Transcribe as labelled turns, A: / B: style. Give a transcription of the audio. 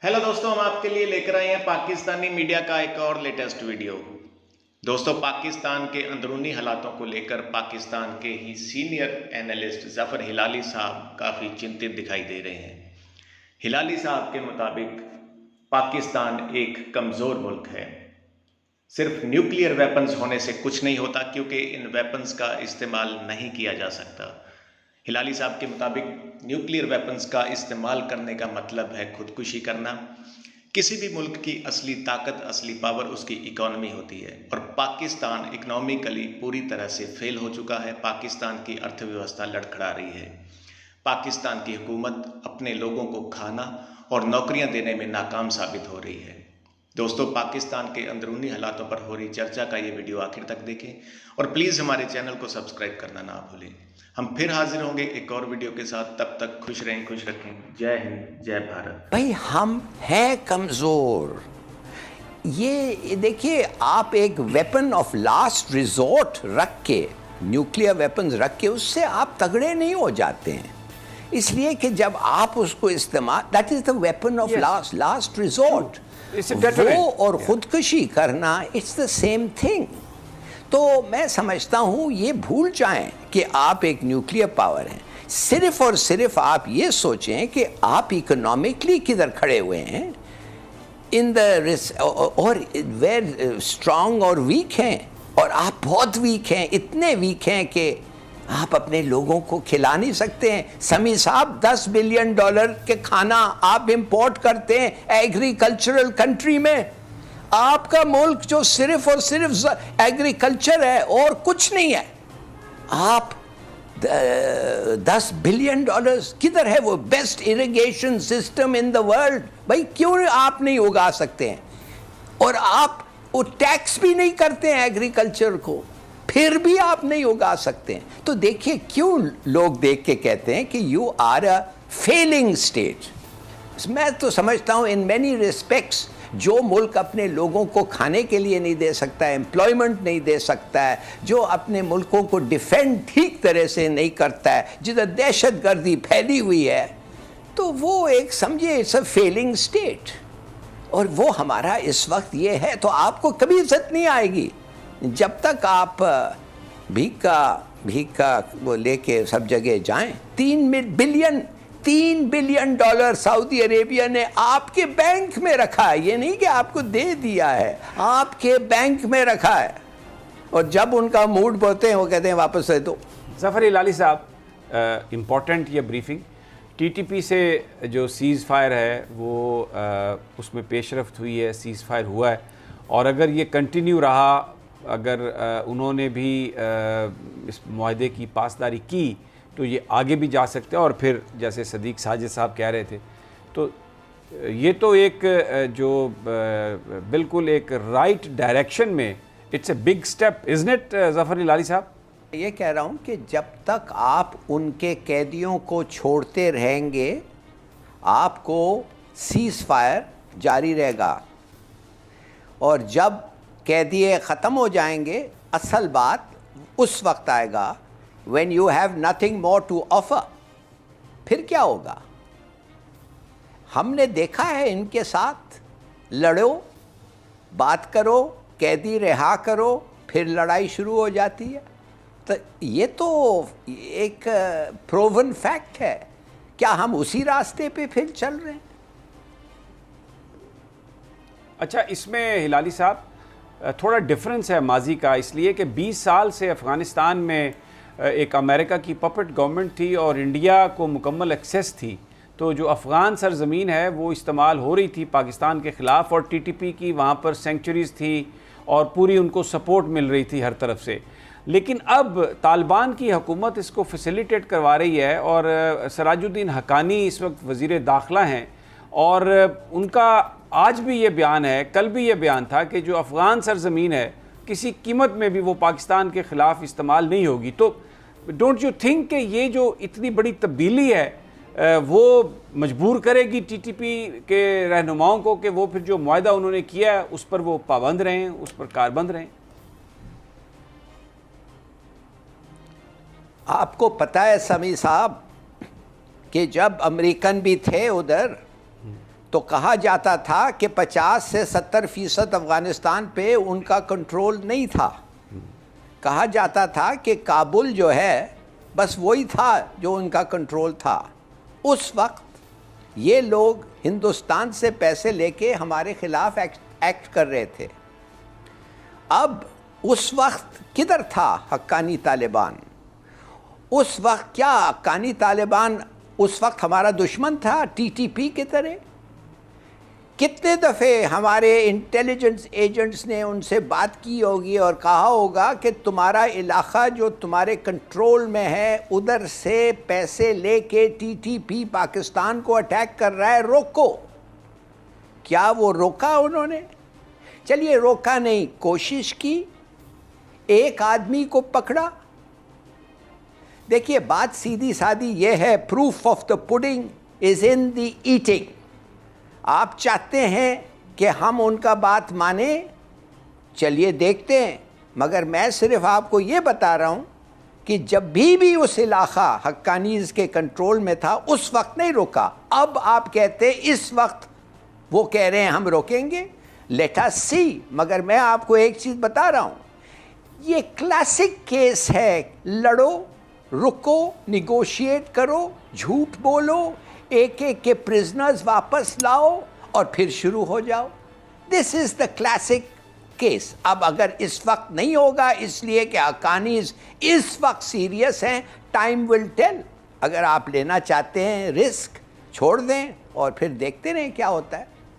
A: Hello दोस्तों, हम आपके लिए लेकर आए हैं पाकिस्तानी मीडिया का एक और लेटेस्ट वीडियो। दोस्तों, पाकिस्तान के अंदरूनी हालातों को लेकर पाकिस्तान के ही सीनियर एनालिस्ट ज़फ़र हिलाली साहब काफ़ी चिंतित दिखाई दे रहे हैं। हिलाली साहब के मुताबिक पाकिस्तान एक कमज़ोर मुल्क है। सिर्फ न्यूक्लियर वेपन्स होने से कुछ नहीं होता, क्योंकि इन वेपन्स का इस्तेमाल नहीं किया जा सकता। हिलाली साहब के मुताबिक न्यूक्लियर वेपन्स का इस्तेमाल करने का मतलब है खुदकुशी करना। किसी भी मुल्क की असली ताकत, असली पावर उसकी इकॉनमी होती है, और पाकिस्तान इकनॉमिकली पूरी तरह से फेल हो चुका है। पाकिस्तान की अर्थव्यवस्था लड़खड़ा रही है। पाकिस्तान की हुकूमत अपने लोगों को खाना और नौकरियां देने में नाकाम साबित हो रही है। दोस्तों, पाकिस्तान के अंदरूनी हालातों पर हो रही चर्चा का ये वीडियो आखिर तक देखें और प्लीज़ हमारे चैनल को सब्सक्राइब करना ना भूलें। हम फिर हाजिर होंगे एक और वीडियो के साथ। तब तक खुश रहें, खुश रखें। जय हिंद, जय भारत।
B: भाई हम हैं कमज़ोर। ये देखिए, आप एक वेपन ऑफ लास्ट रिजॉर्ट रख के, न्यूक्लियर वेपन्स रख के, उससे आप तगड़े नहीं हो जाते हैं। इसलिए कि जब आप उसको इस्तेमाल, that is the weapon of last resort. वो और खुदकुशी करना, इट्स द सेम थिंग। तो मैं समझता हूँ ये भूल जाएं कि आप एक न्यूक्लियर पावर हैं। सिर्फ और सिर्फ आप ये सोचें कि आप इकोनॉमिकली किधर खड़े हुए हैं, इन द और वेर स्ट्रांग और वीक हैं, और आप बहुत वीक हैं, इतने वीक हैं कि आप अपने लोगों को खिला नहीं सकते हैं। समी साहब, $10 बिलियन के खाना आप इंपोर्ट करते हैं एग्रीकल्चरल कंट्री में। आपका मुल्क जो सिर्फ और सिर्फ एग्रीकल्चर है और कुछ नहीं है, आप $10 बिलियन किधर है? वो best irrigation system in the world, भाई क्यों आप नहीं उगा सकते हैं? और आप वो टैक्स भी नहीं करते हैं एग्रीकल्चर को, फिर भी आप नहीं उगा सकते हैं। तो देखिए, क्यों लोग देख के कहते हैं कि you are a failing state. मैं तो समझता हूँ इन मैनी रिस्पेक्ट्स, जो मुल्क अपने लोगों को खाने के लिए नहीं दे सकता है, एम्प्लॉयमेंट नहीं दे सकता है, जो अपने मुल्कों को डिफेंड ठीक तरह से नहीं करता है, जिधर दहशत गर्दी फैली हुई है, तो वो एक समझिए इट्स अ फेलिंग स्टेट। और वो हमारा इस वक्त ये है। तो आपको कभी इज्जत नहीं आएगी जब तक आप भीख का वो लेके सब जगह जाएं। $3 बिलियन सऊदी अरेबिया ने आपके बैंक में रखा है। ये नहीं कि आपको दे दिया है, आपके बैंक में रखा है, और जब उनका मूड बोलते हैं वो कहते हैं वापस दे दो।
C: ज़फ़र हिलाली साहब, इम्पॉर्टेंट ये ब्रीफिंग, TTP से जो सीज़ फायर है वो उसमें पेशरफ्त हुई है, सीज़ फायर हुआ है, और अगर ये कंटिन्यू रहा, अगर उन्होंने भी इस मुआहदे की पासदारी की, तो ये आगे भी जा सकते हैं। और फिर जैसे सदीक साजिद साहब कह रहे थे, तो ये तो एक जो बिल्कुल एक राइट डायरेक्शन में, it's a big step, isn't it Zafar Hilali साहब?
B: ये कह रहा हूँ कि जब तक आप उनके कैदियों को छोड़ते रहेंगे, आपको सीज़ फायर जारी रहेगा, और जब कैदी ख़त्म हो जाएंगे, असल बात उस वक्त आएगा when you have nothing more to offer। फिर क्या होगा? हमने देखा है इनके साथ, लड़ो, बात करो, कैदी रिहा करो, फिर लड़ाई शुरू हो जाती है। तो ये तो एक प्रूवन फैक्ट है। क्या हम उसी रास्ते पे फिर चल रहे हैं?
C: अच्छा, इसमें हिलाली साहब थोड़ा डिफरेंस है माजी का, इसलिए कि 20 साल से अफ़गानिस्तान में एक अमेरिका की पपेट गवर्नमेंट थी और इंडिया को मुकम्मल एक्सेस थी। तो जो अफ़गान सरज़मीन है वो इस्तेमाल हो रही थी पाकिस्तान के ख़िलाफ़, और TTP की वहाँ पर सेंचुरीज़ थी और पूरी उनको सपोर्ट मिल रही थी हर तरफ से। लेकिन अब तालिबान की हुकूमत इसको फैसिलिटेट करवा रही है, और सराजुद्दीन हक्कानी इस वक्त वज़ीर दाखिला हैं, और उनका आज भी ये बयान है, कल भी ये बयान था कि जो अफ़गान सरज़मीन है किसी कीमत में भी वो पाकिस्तान के ख़िलाफ़ इस्तेमाल नहीं होगी। तो डोंट यू थिंक कि ये जो इतनी बड़ी तब्दीली है वो मजबूर करेगी TTP के रहनुमाओं को कि वो फिर जो मुआहदा उन्होंने किया है उस पर वो पाबंद रहें, उस पर कारबंद रहें?
B: आपको पता है समी साहब कि जब अमेरिकन भी थे उधर, تو کہا جاتا تھا کہ 50 سے 70% افغانستان پہ ان کا کنٹرول نہیں تھا. کہا جاتا تھا کہ کابل جو ہے بس وہی تھا جو ان کا کنٹرول تھا. اس وقت یہ لوگ ہندوستان سے پیسے لے کے ہمارے خلاف ایکٹ کر رہے تھے. اب اس وقت کدھر تھا حقانی طالبان؟ اس وقت کیا حقانی طالبان اس وقت ہمارا دشمن تھا ٹی ٹی پی کی طرح؟ کتنے دفعے ہمارے انٹیلیجنس ایجنٹس نے ان سے بات کی ہوگی اور کہا ہوگا کہ تمہارا علاقہ جو تمہارے کنٹرول میں ہے ادھر سے پیسے لے کے ٹی ٹی پی پاکستان کو اٹیک کر رہا ہے، روکو. کیا وہ روکا انہوں نے؟ چلیے روکا نہیں، کوشش کی، ایک آدمی کو پکڑا. دیکھیے بات سیدھی سادی یہ ہے، proof of the pudding is in the eating. آپ چاہتے ہیں کہ ہم ان کا بات مانیں، چلیے دیکھتے ہیں. مگر میں صرف آپ کو یہ بتا رہا ہوں کہ جب بھی اس علاقہ حقانیز کے کنٹرول میں تھا اس وقت نہیں روکا. اب آپ کہتے اس وقت وہ کہہ رہے ہیں ہم روکیں گے. لیٹ اس سی. مگر میں آپ کو ایک چیز بتا رہا ہوں، یہ کلاسک کیس ہے، لڑو، رکو، نیگوشیٹ کرو، جھوٹ بولو، ایک ایک کے پرزنرز واپس لاؤ اور پھر شروع ہو جاؤ. دس از دا کلاسک کیس. اب اگر اس وقت نہیں ہوگا اس لیے کہ حقانیز اس وقت سیریس ہیں، ٹائم ول ٹیل. اگر آپ لینا چاہتے ہیں رسک چھوڑ دیں اور پھر دیکھتے رہیں کیا ہوتا ہے.